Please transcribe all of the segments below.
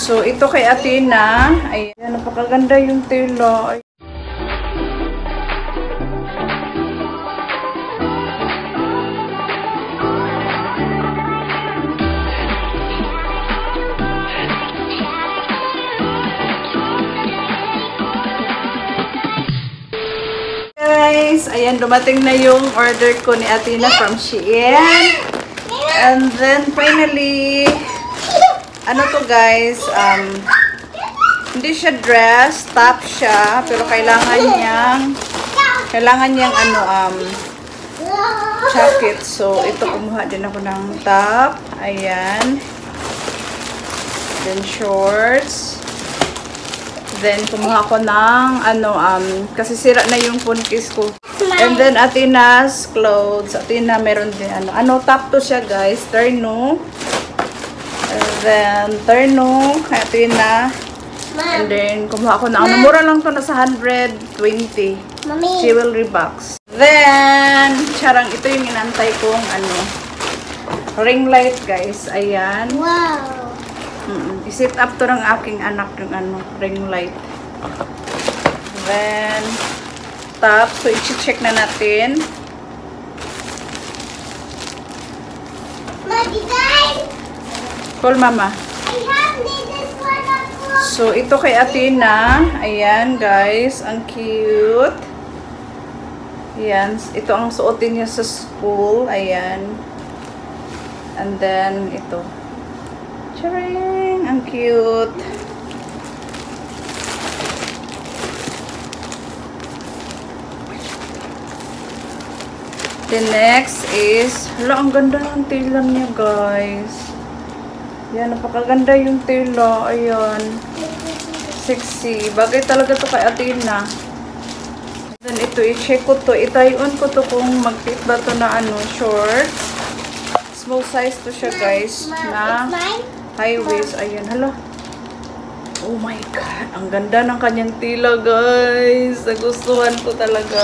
So, ito kay Athena. Ayan, napakaganda yung tela. Guys, ayan, dumating na yung order ko ni Athena from Shein. And then, finally, ano to guys, hindi siya dress, top siya, pero kailangan niyang jacket. So, ito, kumuha din ako ng top. Ayan. Then, shorts. Then, kumuha ko ng, kasi sira na yung phone case ko. And then, Athena's clothes. Athena, meron din, top to siya, guys. Terno. And then, terno. Athena. And then, kumuha ko ng, mura lang to, nasa 120. Jewelry box. Then, charang, ito yung inantay kong, ring light, guys. Ayan. Wow. I-set up to ng aking anak yung ring light. Then, top. So, i-check na natin. Call mama. So, ito kay Athena. Ayan, guys. Ang cute. Ayan. Ito ang suotin niya sa school. Ayan. And then, ito. Charing! Ang cute. The next is, hala, ang ganda ng tela niya, guys. Yan, napakaganda yung tela. Ayan. Sexy. Bagay talaga to kay Athena. Then, ito, i-check ko to. Itayon ko to kung mag-fit ba to na short. Small size to siya, guys. Na high waist. Ayan, hala. Oh my God. Ang ganda ng kanyang tela, guys. Nagustuhan ko talaga.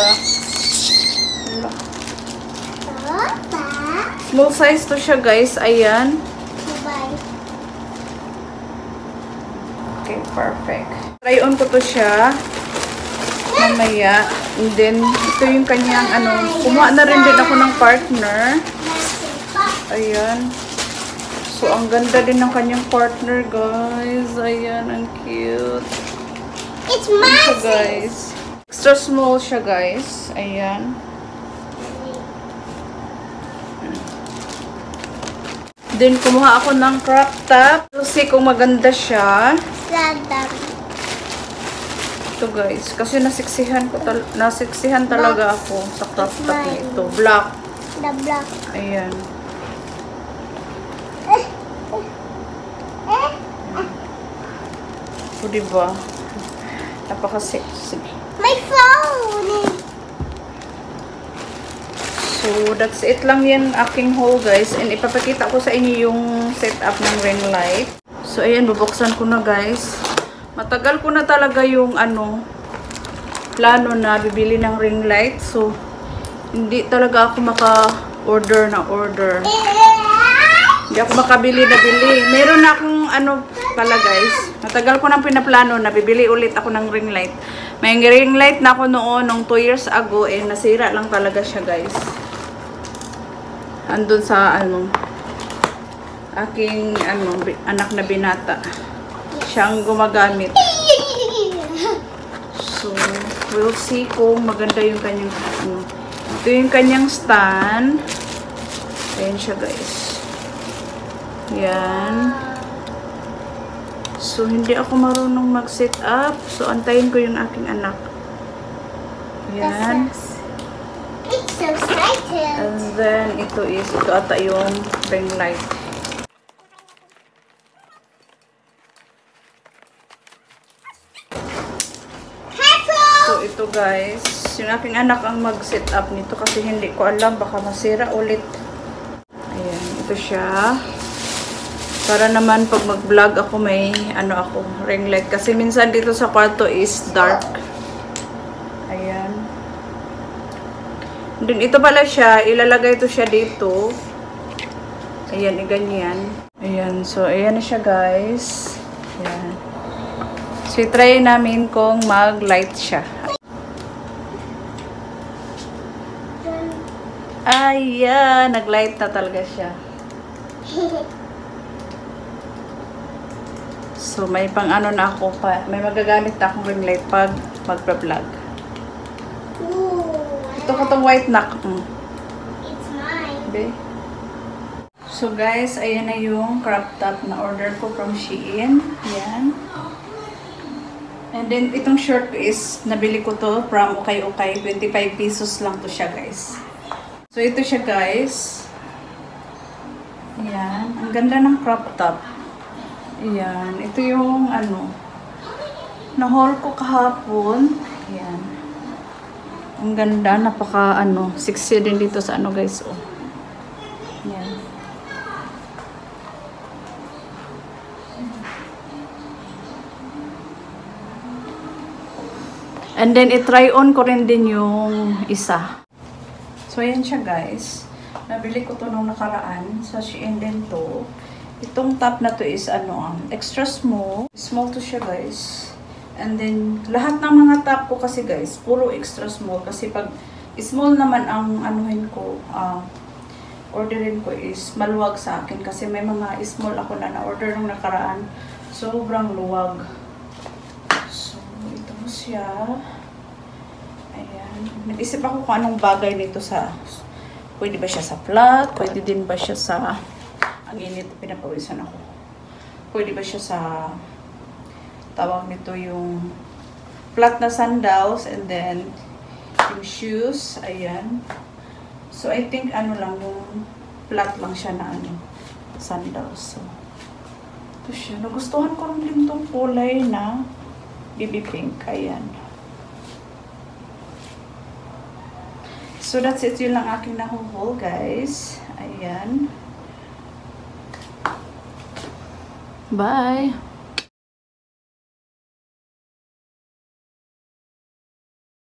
Hala. Small size to siya, guys. Ayan. Okay, perfect. Try on ko to siya. Mamaya. And then, ito yung kanyang, kumuha na rin din ako ng partner. Ayan. So, ang ganda din ng kanyang partner, guys. Ayan, ang cute. It's massive, guys. Extra small siya, guys. Ayan. Then, kumuha ako ng crop top. Kasi kung maganda siya. Ito, guys. Kasi nasiksihan talaga ako sa crop top na ito. Black. The black. Ayan. O, diba? Napaka-sexy. My phone! So, that's it lang yan aking haul, guys. And ipapakita ko sa inyo yung setup ng ring light. So, ayan, bubuksan ko na, guys. Matagal ko na talaga yung, plano na bibili ng ring light. So, hindi talaga ako maka-order na order. Hindi ako makabili na bili. Meron na akong, pala, guys. Matagal ko nang pinaplano na bibili ulit ako ng ring light. May ring light na ako noon, nung 2 years ago, nasira lang talaga siya, guys. Andun sa, aking, anak na binata. Siyang gumagamit. So, we'll see kung maganda yung kanyang, ito yung kanyang stand. Ayan siya, guys. Yan. So, hindi ako marunong mag-set up. So, antayin ko yung aking anak. Yan. It's so excited. And then, ito ata yung ring light. So, ito, guys. Yung aking anak ang mag-set up nito kasi hindi ko alam. Baka masira ulit. Ayan. Ito siya. Para naman pag mag-vlog ako may ring light. Kasi minsan dito sa kwarto is dark. Ayan. Then ito pala siya. Ilalagay ito siya dito. Ayan, ganyan. Ayan. So, ayan na siya, guys. Yan. So, try namin kung mag-light siya. Ayan, nag-light na talaga siya. So, may pang ano na ako pa. May magagamit na akong ring light pag magpa-vlog. Ito ko itong white knock. It's mine. Okay. So, guys, ayan na yung crop top na order ko from Shein. Ayan. And then, itong short ko is, nabili ko to from Ukay-Ukay. 25 pesos lang to siya, guys. So, ito siya, guys. Ayan. Ang ganda ng crop top. Ayan. Ito yung, ano, na-haul ko kahapon. Ayan. Ang ganda. Napaka, ano, sexy din dito sa, ano, guys. Oh. Ayan. And then, i-try on ko rin din yung isa. So, ayan siya, guys. Nabili ko to nung nakaraan sa Shein din to. Itong top na to is, ano, extra small. Small to siya, guys. And then, lahat ng mga top ko kasi, guys, puro extra small. Kasi pag small naman ang anuhin ko, orderin ko is maluwag sa akin. Kasi may mga small ako na na-order nung nakaraan. Sobrang luwag. So, ito siya. Ayan. Nag-isip ako kung anong bagay nito sa... Pwede ba siya sa flat? Pwede din ba siya sa... Ang init, pinapawisan ako. Pwede ba siya sa... Tawag nito yung... Flat na sandals and then... Yung shoes. Ayan. So, I think ano lang yung... Flat lang siya na ano... Sandals. So, ito siya. Nagustuhan ko rin din itong kulay na... Baby pink. Ayan. So, that's it. Yun lang aking nahuhol, guys. Ayan. Bye!